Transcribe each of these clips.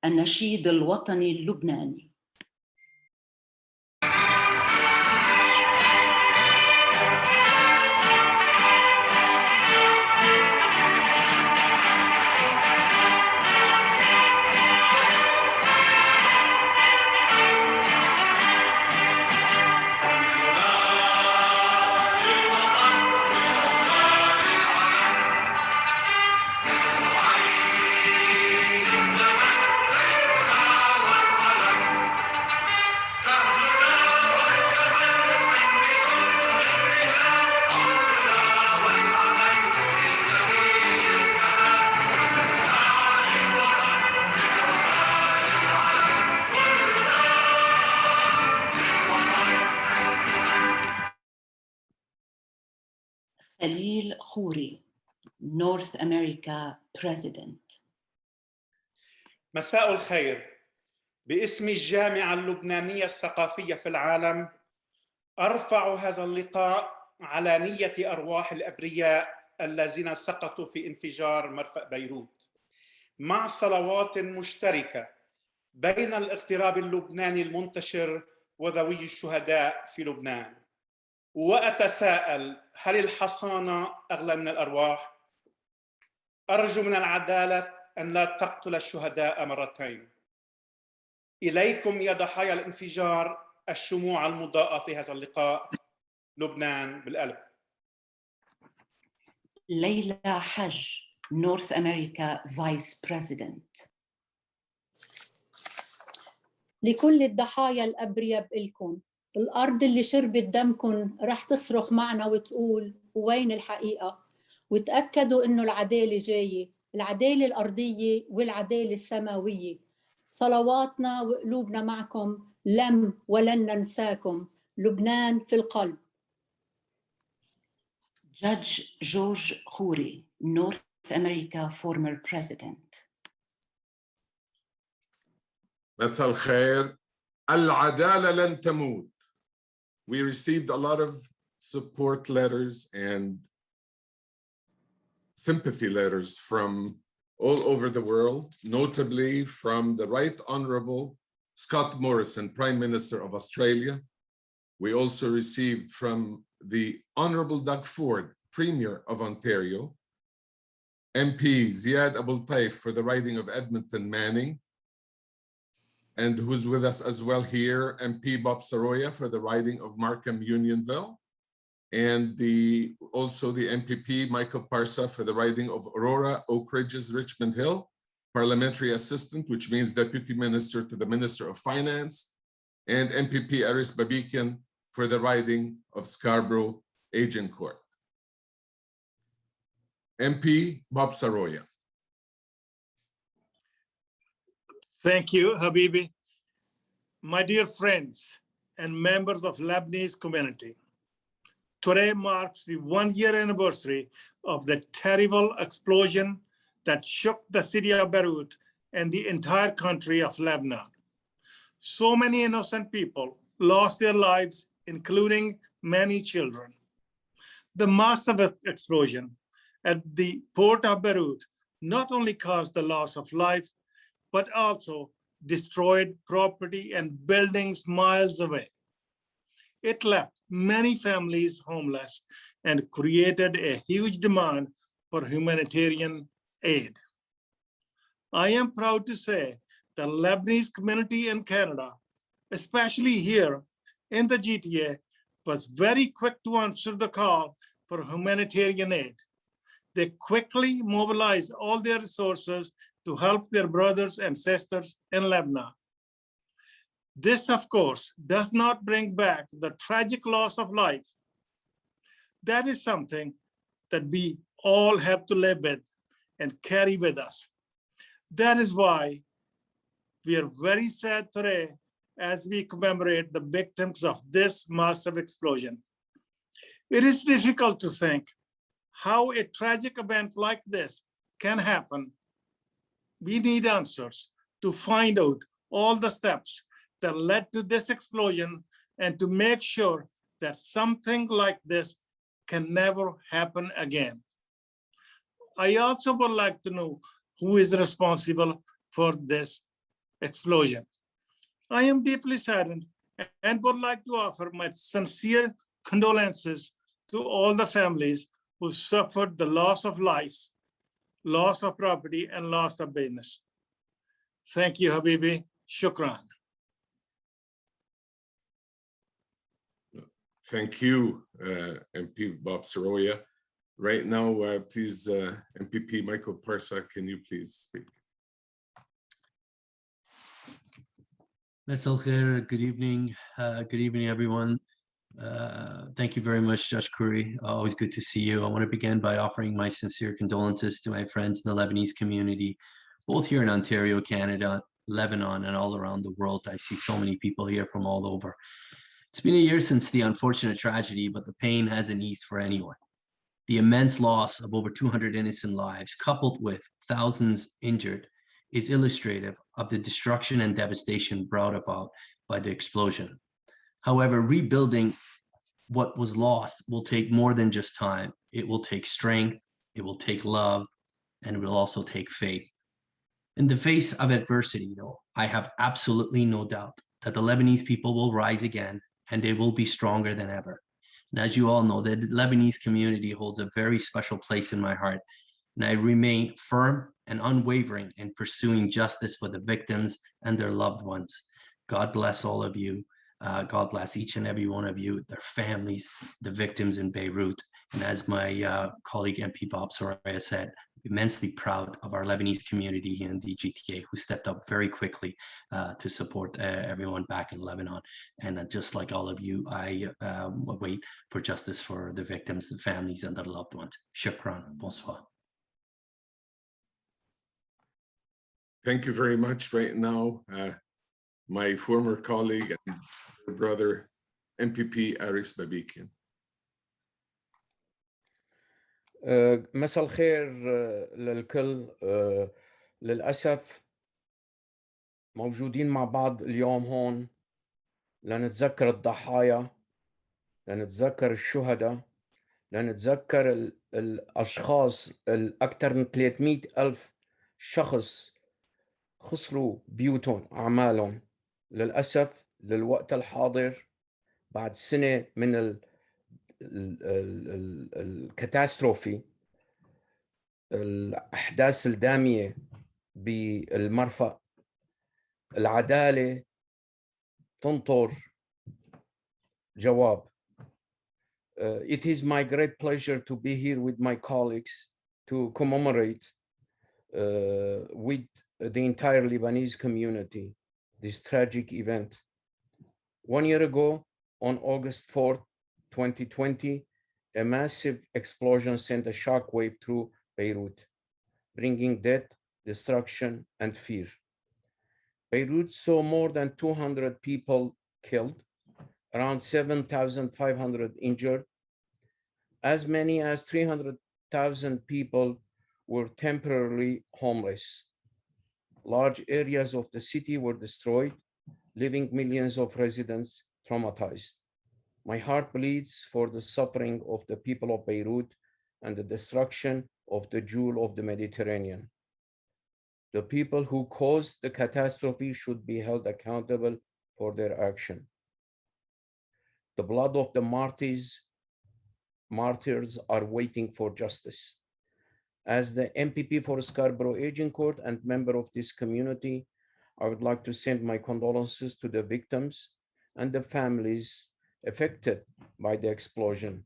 النشيد الوطني اللبناني. خليل خوري North America President. مساء الخير. باسم الجامعة اللبنانية الثقافية في العالم أرفع هذا اللقاء على نية أرواح الأبرياء الذين سقطوا في انفجار مرفأ بيروت، مع صلوات مشتركة بين الاغتراب اللبناني المنتشر وذوي الشهداء في لبنان. وأتساءل، هل الحصانة أغلى من الأرواح؟ أرجو من العدالة أن لا تقتل الشهداء مرتين. إليكم يا ضحايا الانفجار الشموع المضاءة في هذا اللقاء. لبنان بالقلب. ليلى حج North America Vice President. لكل الضحايا الأبرياء بإلكم، الأرض اللي شربت دمكم رح تصرخ معنا وتقول وين الحقيقة، وتأكدوا إنه العدالة جاية، العدالة الأرضية والعدالة السماوية. صلواتنا وقلوبنا معكم، لم ولن ننساكم. لبنان في القلب. Judge George Khoury North America former President. مساء الخير. العدالة لن تموت. We received a lot of support letters and sympathy letters from all over the world, notably from the Right Honorable Scott Morrison, Prime Minister of Australia. We also received from the Honorable Doug Ford, Premier of Ontario, MP Ziad Abul Taif for the riding of Edmonton Manning, and who's with us as well here, MP Bob Saroya for the riding of Markham Unionville, and also the MPP Michael Parsa for the riding of Aurora, Oak Ridges, Richmond Hill, Parliamentary Assistant, which means Deputy Minister to the Minister of Finance, and MPP Aris Babikian for the riding of Scarborough, Agincourt. MP Bob Saroya. Thank you, Habibi. My dear friends and members of Lebanese community, today marks the one-year anniversary of the terrible explosion that shook the city of Beirut and the entire country of Lebanon. So many innocent people lost their lives, including many children. The massive explosion at the port of Beirut not only caused the loss of life, but also destroyed property and buildings miles away. It left many families homeless and created a huge demand for humanitarian aid. I am proud to say the Lebanese community in Canada, especially here in the GTA, was very quick to answer the call for humanitarian aid. They quickly mobilized all their resources to help their brothers and sisters in Lebanon. This, of course, does not bring back the tragic loss of life. That is something that we all have to live with and carry with us. That is why we are very sad today as we commemorate the victims of this massive explosion. It is difficult to think how a tragic event like this can happen. We need answers to find out all the steps that led to this explosion and to make sure that something like this can never happen again. I also would like to know who is responsible for this explosion. I am deeply saddened and would like to offer my sincere condolences to all the families who suffered the loss of lives, loss of property, and loss of business. Thank you, Habibi. Shukran. Thank you, MP Bob Soroya. Right now, please, MPP Michael Parsa, can you please speak? Masal Khair, good evening. Good evening, everyone. Thank you very much, Josh Khoury. Always good to see you. I want to begin by offering my sincere condolences to my friends in the Lebanese community, both here in Ontario, Canada, Lebanon, and all around the world. I see so many people here from all over. It's been a year since the unfortunate tragedy, but the pain hasn't eased for anyone. The immense loss of over 200 innocent lives, coupled with thousands injured, is illustrative of the destruction and devastation brought about by the explosion. However, rebuilding what was lost will take more than just time. It will take strength, it will take love, and it will also take faith. In the face of adversity, though, I have absolutely no doubt that the Lebanese people will rise again and they will be stronger than ever. And as you all know, the Lebanese community holds a very special place in my heart, and I remain firm and unwavering in pursuing justice for the victims and their loved ones. God bless all of you. God bless each and every one of you, their families, the victims in Beirut. And as my colleague MP Bob Soraya said, immensely proud of our Lebanese community here in the GTA who stepped up very quickly to support everyone back in Lebanon. And just like all of you, I wait for justice for the victims, the families, and their loved ones. Shukran. Bonsoir. Thank you very much. Right now, my former colleague and brother, MPP Aris Babikian. مساء الخير للكل. للأسف موجودين مع بعض اليوم هون لنتذكر الضحايا، لنتذكر الشهداء، لنتذكر الأشخاص الأكثر من 300,000 شخص خسروا بيوتهم أعمالهم. للأسف للوقت الحاضر بعد سنة من الكاتاستروفي، الأحداث الدامية بالمرفأ، العدالة تنطر جواب. It is my great pleasure to be here with my colleagues to commemorate with the entire Lebanese community this tragic event. 1 year ago, on August 4th, 2020, a massive explosion sent a shockwave through Beirut, bringing death, destruction, and fear. Beirut saw more than 200 people killed, around 7,500 injured. As many as 300,000 people were temporarily homeless. Large areas of the city were destroyed, leaving millions of residents traumatized. My heart bleeds for the suffering of the people of Beirut and the destruction of the jewel of the Mediterranean. The people who caused the catastrophe should be held accountable for their action. The blood of the martyrs are waiting for justice. As the MPP for Scarborough Agincourt and member of this community, I would like to send my condolences to the victims and the families affected by the explosion.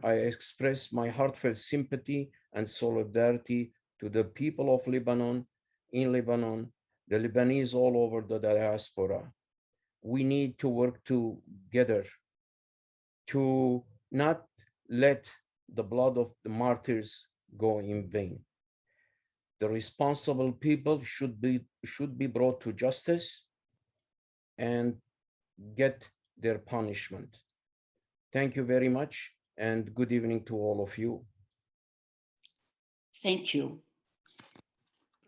I express my heartfelt sympathy and solidarity to the people of Lebanon, in Lebanon, the Lebanese all over the diaspora. We need to work together to not let the blood of the martyrs go in vain. The responsible people should be brought to justice and get their punishment. Thank you very much, and good evening to all of you. Thank you.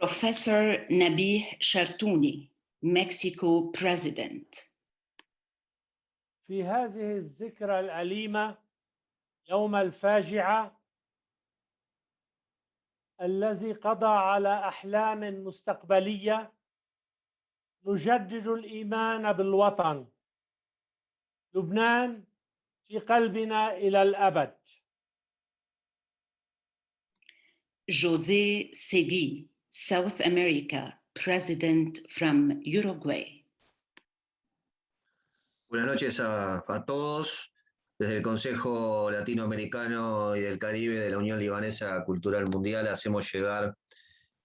Professor Nabih Shartouni, Mexico President. في هذه الذكرى الأليمة يوم الفاجعة الذي قضى على أحلام مستقبلية نجدد الإيمان بالوطن. لبنان في قلبنا إلى الأبد. José Segui, South America, President from Uruguay. Buenas noches a todos. Desde el Consejo Latinoamericano y del Caribe de la Unión Libanesa Cultural Mundial hacemos llegar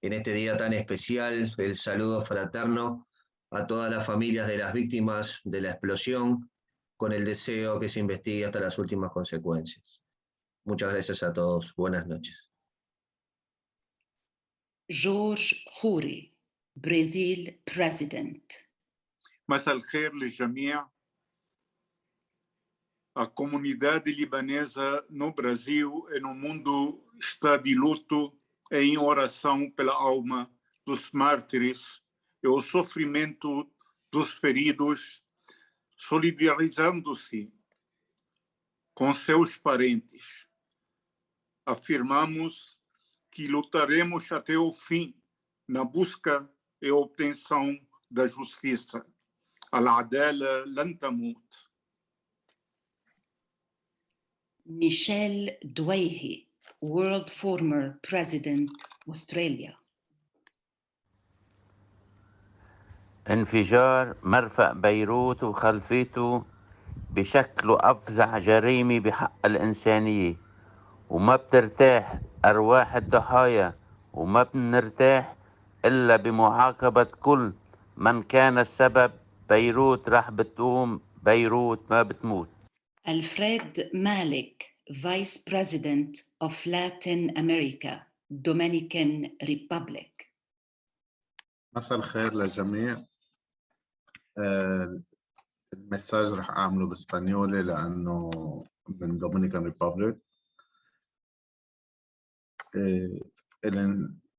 en este día tan especial el saludo fraterno a todas las familias de las víctimas de la explosión, con el deseo que se investigue hasta las últimas consecuencias. Muchas gracias a todos. Buenas noches. George Khoury, Brazil President. مساء الخير للجميع. A comunidade libanesa no Brasil e no mundo está de luto e em oração pela alma dos mártires e o sofrimento dos feridos, solidarizando-se com seus parentes. Afirmamos que lutaremos até o fim na busca e obtenção da justiça. العدالة لن تموت. Michel Doueihi, World Former President, Australia. انفجار مرفأ بيروت وخلفيته بشكله أفظع جريمة بحق الإنسانية، وما بترتاح أرواح الضحايا، وما بنرتاح إلا بمعاقبة كل من كان السبب. بيروت راح بتقوم، بيروت ما بتموت. Alfred Malik, Vice President of Latin America, Dominican Republic. مساء الخير للجميع. المساج رح أعمله بإسبانيولي لأنه من Dominican Republic.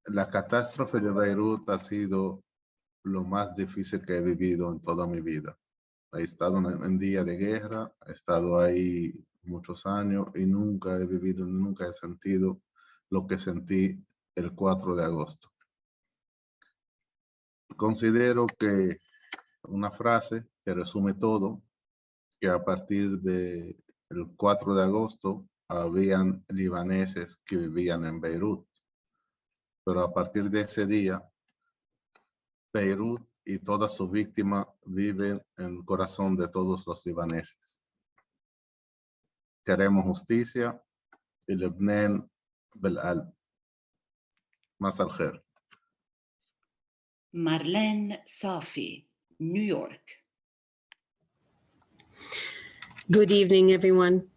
La catástrofe de Beirut ha sido lo más difícil que he vivido en toda mi vida. He estado en día de guerra, he estado ahí muchos años y nunca he vivido, nunca he sentido lo que sentí el 4 de agosto. Considero que una frase que resume todo, que a partir del 4 de agosto habían libaneses que vivían en Beirut, pero a partir de ese día, Beirut y todas sus víctimas viven en el corazón de todos los libaneses. Queremos justicia y Lebanon بالقلب. مساء الخير. Marlene Safi, New York. Good evening, everyone.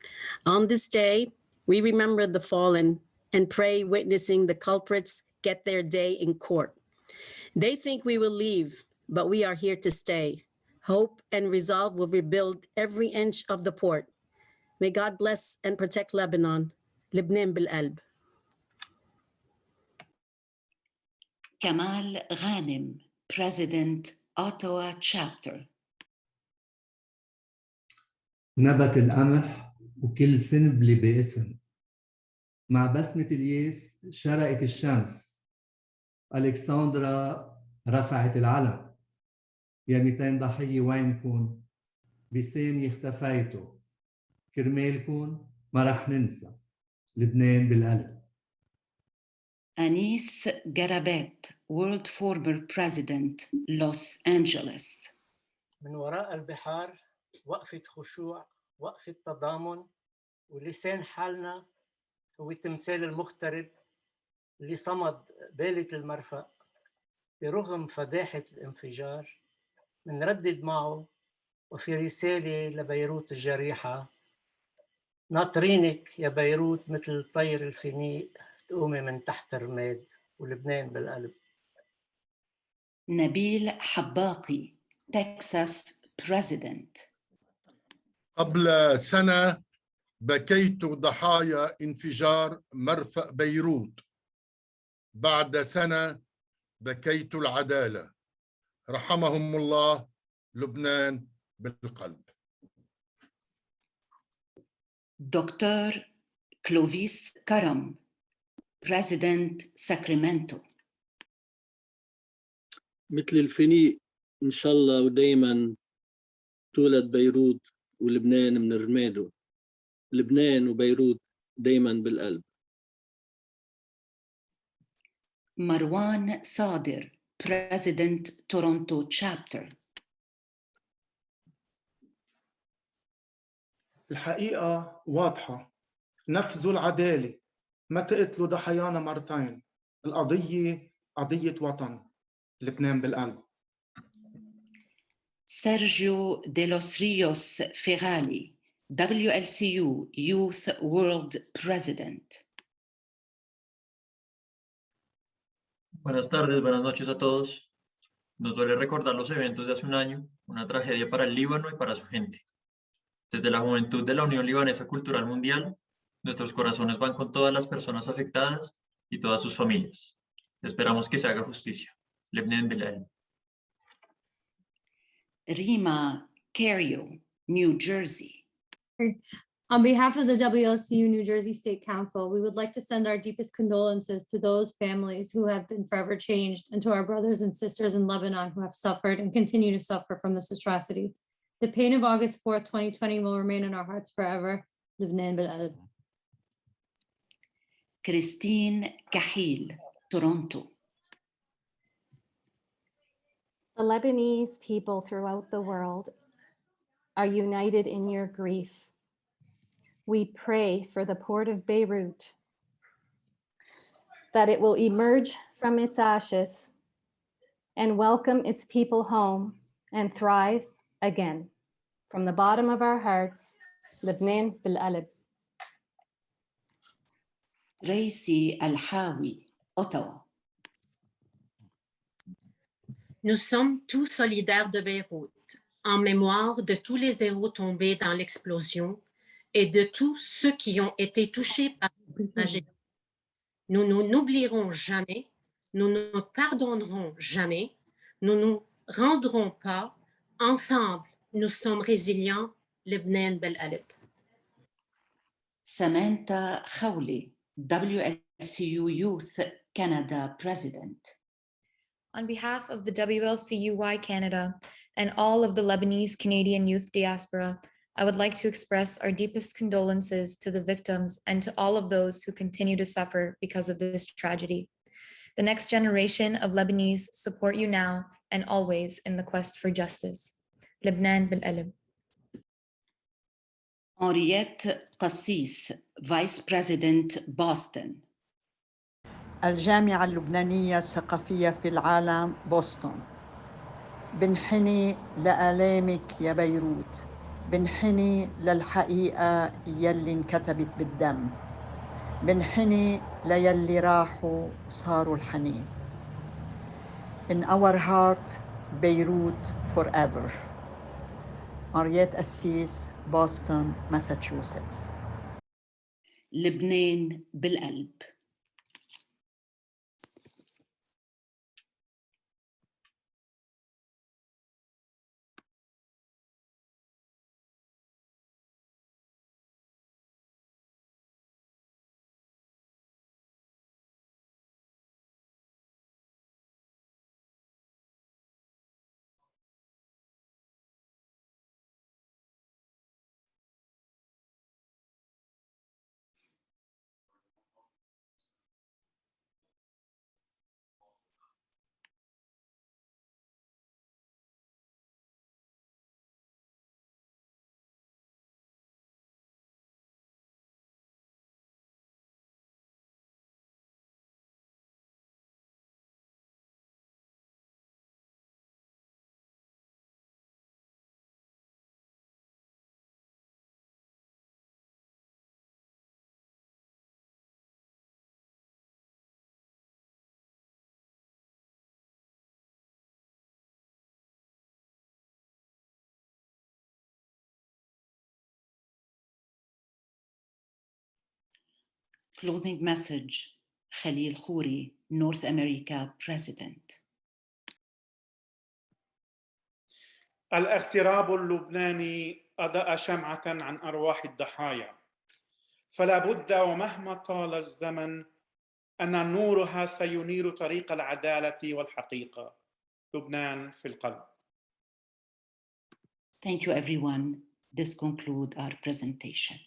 On this day, we remember the fallen and pray, witnessing the culprits get their day in court. They think we will leave, but we are here to stay. Hope and resolve will rebuild every inch of the port. May God bless and protect Lebanon. Lebanon بالقلب. Kamal Ghanem, President, Ottawa Chapter. نبت القمح وكل سنبلة باسم، مع بسمة الياس شرقت الشمس، ألكسندرا رفعت العلم. يا 200 ضحية وينكن؟ بثانية اختفيتوا، كرمالكن ما رح ننسى. لبنان بالقلب. Anis Garabet, World Former President, Los Angeles. من وراء البحار وقفة خشوع، وقفة تضامن، ولسان حالنا هو التمثال المغترب اللي صمد بالة المرفأ برغم فداحة الانفجار. منردد معه وفي رسالة لبيروت الجريحة: ناطرينك يا بيروت مثل الطير الفينيق تقومي من تحت الرماد. ولبنان بالقلب. نبيل حباقي, Texas President. قبل سنة بكيت ضحايا انفجار مرفأ بيروت. بعد سنة بكيت العدالة. رحمهم الله. لبنان بالقلب. دكتور كلوفيس كرم, President, Sacramento. مثل الفينيق إن شاء الله ودايما تولد بيروت ولبنان من رماده. لبنان وبيروت دايما بالقلب. مروان صادر, President Toronto Chapter. الحقيقة واضحة، نفذوا العدالة، ما تقتلوا ضحايانا مرتين. القضية قضية وطن، لبنان بالقلب. Sergio de los Rios Ferrali, WLCU Youth World President. Buenas tardes, buenas noches a todos. Nos duele recordar los eventos de hace un año, una tragedia para el Líbano y para su gente. Desde la juventud de la Unión Libanesa Cultural Mundial, nuestros corazones van con todas las personas afectadas y todas sus familias. Esperamos que se haga justicia. Lebnen Bilal. Rima Cario, New Jersey. On behalf of the WLCU New Jersey State Council, we would like to send our deepest condolences to those families who have been forever changed and to our brothers and sisters in Lebanon who have suffered and continue to suffer from this atrocity. The pain of August 4th, 2020 will remain in our hearts forever. Lebnan Bilal. Christine Kahil, Toronto. The Lebanese people throughout the world are united in your grief. We pray for the Port of Beirut, that it will emerge from its ashes and welcome its people home and thrive again. From the bottom of our hearts, Lebnan Bil'alib. Racy Al-Hawi, Ottawa. Nous sommes tous solidaires de Beyrouth, en mémoire de tous les héros tombés dans l'explosion et de tous ceux qui ont été touchés par la tragédie. Nous ne n'oublierons jamais, nous ne pardonnerons jamais, nous ne nous rendrons pas. Ensemble, nous sommes résilients. Lebnan Bil'alib. Samantha Khawli, WLCU Youth Canada President. On behalf of the WLCUY Canada and all of the Lebanese Canadian youth diaspora, I would like to express our deepest condolences to the victims and to all of those who continue to suffer because of this tragedy. The next generation of Lebanese support you now and always in the quest for justice. Lebnan Bil'alib. Henriette Qassis, Vice President, Boston. الجامعة اللبنانية الثقافية في العالم بوسطن. بنحني لآلامك يا بيروت، بنحني للحقيقة يلي انكتبت بالدم، بنحني ليلي راحوا صاروا الحنين. In our heart, Beirut forever. Henriette Assis, Boston, Massachusetts. لبنان بالقلب. Closing message, Khalil Khouri, North America President. الاغتراب اللبناني أضاء شمعة عن أرواح الضحايا، فلا بد ومهما طال الزمن أن نورها سينير طريق العدالة والحقيقة. لبنان في القلب. Thank you, everyone. This concludes our presentation.